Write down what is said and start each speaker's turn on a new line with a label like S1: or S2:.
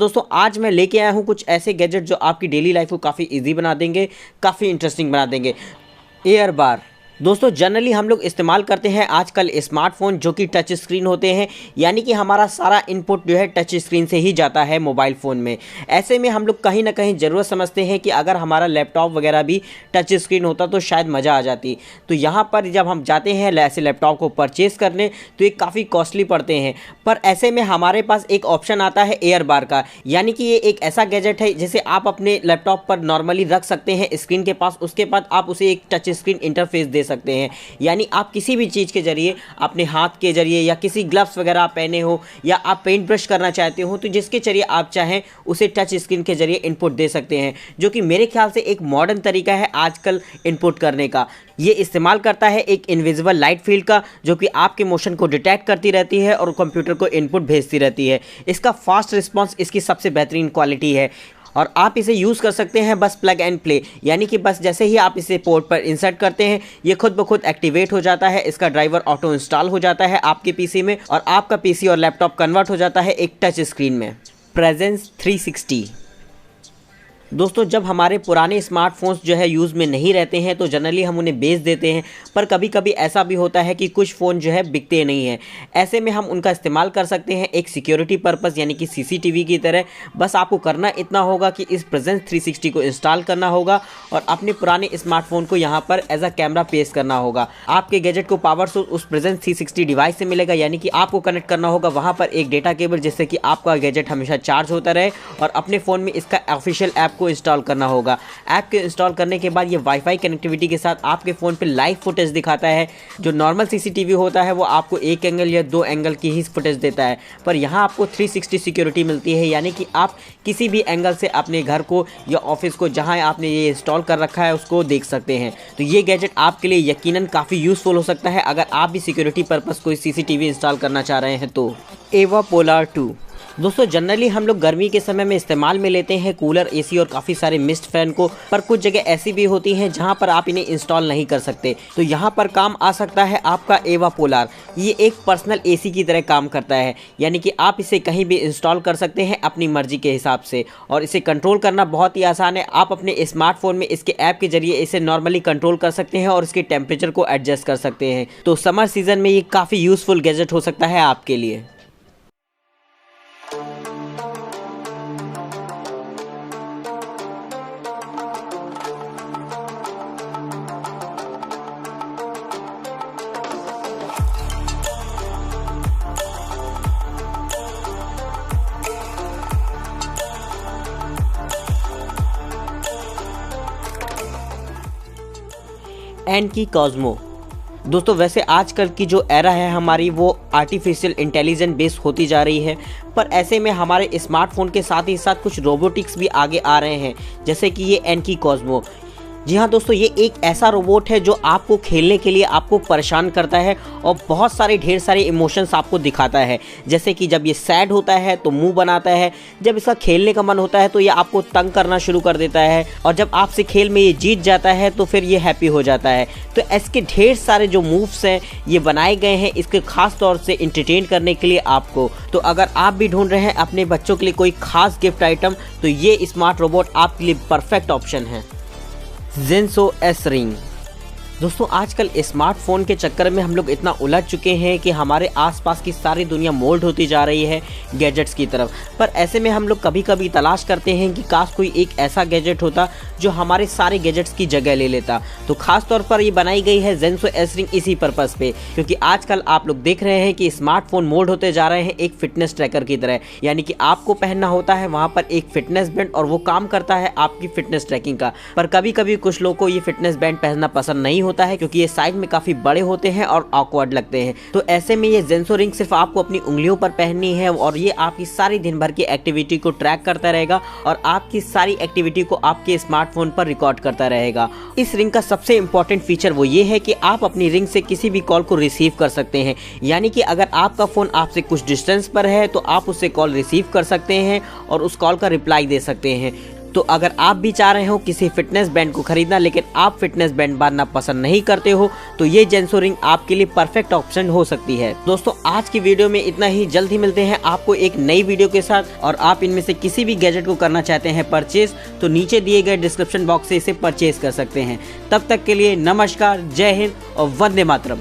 S1: दोस्तों आज मैं लेके आया हूँ कुछ ऐसे गैजेट जो आपकी डेली लाइफ को काफ़ी इजी बना देंगे, काफ़ी इंटरेस्टिंग बना देंगे। एयर बार दोस्तों जनरली हम लोग इस्तेमाल करते हैं आजकल स्मार्टफोन जो कि टच स्क्रीन होते हैं, यानी कि हमारा सारा इनपुट जो है टच स्क्रीन से ही जाता है मोबाइल फ़ोन में। ऐसे में हम लोग कहीं ना कहीं ज़रूरत समझते हैं कि अगर हमारा लैपटॉप वगैरह भी टच स्क्रीन होता तो शायद मज़ा आ जाती। तो यहाँ पर जब हम जाते हैं ऐसे लैपटॉप को परचेज़ करने तो ये काफ़ी कॉस्टली पड़ते हैं, पर ऐसे में हमारे पास एक ऑप्शन आता है एयर बार का, यानी कि ये एक ऐसा गैजेट है जिसे आप अपने लैपटॉप पर नॉर्मली रख सकते हैं स्क्रीन के पास। उसके बाद आप उसे एक टच स्क्रीन इंटरफेस दे सकते हैं, यानी आप किसी भी चीज़ के जरिए, अपने हाथ के जरिए या किसी ग्लव्स वगैरह आप पहने हो या आप पेंट ब्रश करना चाहते हो तो जिसके जरिए आप चाहें उसे टच स्क्रीन के जरिए इनपुट दे सकते हैं, जो कि मेरे ख्याल से एक मॉडर्न तरीका है आजकल इनपुट करने का। ये इस्तेमाल करता है एक इनविजिबल लाइट फील्ड का, जो कि आपके मोशन को डिटेक्ट करती रहती है और कंप्यूटर को इनपुट भेजती रहती है। इसका फास्ट रिस्पॉन्स इसकी सबसे बेहतरीन क्वालिटी है और आप इसे यूज़ कर सकते हैं बस प्लग एंड प्ले, यानी कि बस जैसे ही आप इसे पोर्ट पर इंसर्ट करते हैं ये खुद ब खुद एक्टिवेट हो जाता है। इसका ड्राइवर ऑटो इंस्टॉल हो जाता है आपके पीसी में और आपका पीसी और लैपटॉप कन्वर्ट हो जाता है एक टच स्क्रीन में। प्रेजेंस 360 दोस्तों जब हमारे पुराने स्मार्टफोन्स जो है यूज़ में नहीं रहते हैं तो जनरली हम उन्हें बेच देते हैं, पर कभी कभी ऐसा भी होता है कि कुछ फ़ोन जो है बिकते नहीं हैं। ऐसे में हम उनका इस्तेमाल कर सकते हैं एक सिक्योरिटी पर्पस, यानी कि सीसीटीवी की तरह। बस आपको करना इतना होगा कि इस प्रेजेंस 360 को इंस्टॉल करना होगा और अपने पुराने स्मार्टफोन को यहाँ पर एज अ कैमरा पेश करना होगा। आपके गैजेट को पावर सोर्स उस प्रेजेंस 360 डिवाइस से मिलेगा, यानी कि आपको कनेक्ट करना होगा वहाँ पर एक डेटा केबल, जिससे कि आपका गैजेट हमेशा चार्ज होता रहे और अपने फ़ोन में इसका ऑफिशियल ऐप को इंस्टॉल करना होगा। ऐप के इंस्टॉल करने के बाद ये वाईफाई कनेक्टिविटी के साथ आपके फ़ोन पे लाइव फुटेज दिखाता है। जो नॉर्मल सीसीटीवी होता है वो आपको एक एंगल या दो एंगल की ही फुटेज देता है, पर यहाँ आपको 360 सिक्योरिटी मिलती है, यानी कि आप किसी भी एंगल से अपने घर को या ऑफिस को जहाँ आपने ये इंस्टॉल कर रखा है उसको देख सकते हैं। तो ये गैजेट आपके लिए यकीनन काफ़ी यूज़फुल हो सकता है अगर आप भी सिक्योरिटी पर्पस कोई सीसीटीवी इंस्टॉल करना चाह रहे हैं तो। एवा पोलार 2 दोस्तों जनरली हम लोग गर्मी के समय में इस्तेमाल में लेते हैं कूलर, एसी और काफ़ी सारे मिस्ट फैन को, पर कुछ जगह ऐसी भी होती हैं जहां पर आप इन्हें इंस्टॉल नहीं कर सकते। तो यहां पर काम आ सकता है आपका एवा पोलार। ये एक पर्सनल एसी की तरह काम करता है, यानी कि आप इसे कहीं भी इंस्टॉल कर सकते हैं अपनी मर्जी के हिसाब से और इसे कंट्रोल करना बहुत ही आसान है। आप अपने स्मार्टफोन में इसके ऐप के जरिए इसे नॉर्मली कंट्रोल कर सकते हैं और इसके टेम्परेचर को एडजस्ट कर सकते हैं। तो समर सीजन में ये काफ़ी यूज़फुल गैजेट हो सकता है आपके लिए। एनकी कॉस्मो दोस्तों वैसे आजकल की जो एरा है हमारी वो आर्टिफिशियल इंटेलिजेंस बेस्ड होती जा रही है, पर ऐसे में हमारे स्मार्टफोन के साथ ही साथ कुछ रोबोटिक्स भी आगे आ रहे हैं, जैसे कि ये एनकी कॉस्मो। जी हाँ दोस्तों, ये एक ऐसा रोबोट है जो आपको खेलने के लिए आपको परेशान करता है और बहुत सारे ढेर सारे इमोशंस आपको दिखाता है। जैसे कि जब ये सैड होता है तो मुंह बनाता है, जब इसका खेलने का मन होता है तो ये आपको तंग करना शुरू कर देता है और जब आपसे खेल में ये जीत जाता है तो फिर ये हैप्पी हो जाता है। तो इसके ढेर सारे जो मूव्स हैं ये बनाए गए हैं इसके खास तौर से इंटरटेन करने के लिए आपको। तो अगर आप भी ढूंढ रहे हैं अपने बच्चों के लिए कोई खास गिफ्ट आइटम तो ये स्मार्ट रोबोट आपके लिए परफेक्ट ऑप्शन है। ज़ेनसो एस रिंग दोस्तों आजकल स्मार्टफोन के चक्कर में हम लोग इतना उलझ चुके हैं कि हमारे आसपास की सारी दुनिया मोल्ड होती जा रही है गैजेट्स की तरफ, पर ऐसे में हम लोग कभी कभी तलाश करते हैं कि काश कोई एक ऐसा गैजेट होता जो हमारे सारे गैजेट्स की जगह ले लेता। तो खास तौर पर ये बनाई गई है ज़ेनसो एस रिंग इसी पर्पज़ पे, क्योंकि आजकल आप लोग देख रहे हैं कि स्मार्टफोन मोल्ड होते जा रहे हैं एक फिटनेस ट्रैकर की तरह, यानी कि आपको पहनना होता है वहाँ पर एक फिटनेस बैंड और वो काम करता है आपकी फिटनेस ट्रैकिंग का। पर कभी कभी कुछ लोगों को ये फिटनेस बैंड पहनना पसंद नहीं होता है क्योंकि ये साइज में काफी बड़े होते हैं और ऑकवर्ड लगते हैं। तो ऐसे में ये ज़ेनसो रिंग सिर्फ आपको अपनी उंगलियों पर पहननी है और ये आपकी सारी दिन भर की एक्टिविटी को ट्रैक करता रहेगा और आपकी सारी एक्टिविटी को आपके स्मार्टफोन पर रिकॉर्ड करता रहेगा। इस रिंग का सबसे इंपॉर्टेंट फीचर वो ये है कि आप अपनी रिंग से किसी भी कॉल को रिसीव कर सकते हैं, यानी कि अगर आपका फोन आपसे कुछ डिस्टेंस पर है तो आप उससे कॉल रिसीव कर सकते हैं और उस कॉल का रिप्लाई दे सकते हैं। तो अगर आप भी चाह रहे हो किसी फिटनेस बैंड को खरीदना लेकिन आप फिटनेस बैंड बांधना पसंद नहीं करते हो तो ये जेंसो रिंग आपके लिए परफेक्ट ऑप्शन हो सकती है। दोस्तों आज की वीडियो में इतना ही, जल्द ही मिलते हैं आपको एक नई वीडियो के साथ। और आप इनमें से किसी भी गैजेट को करना चाहते हैं परचेज तो नीचे दिए गए डिस्क्रिप्शन बॉक्स से इसे परचेज कर सकते हैं। तब तक के लिए नमस्कार, जय हिंद और वंदे मातरम।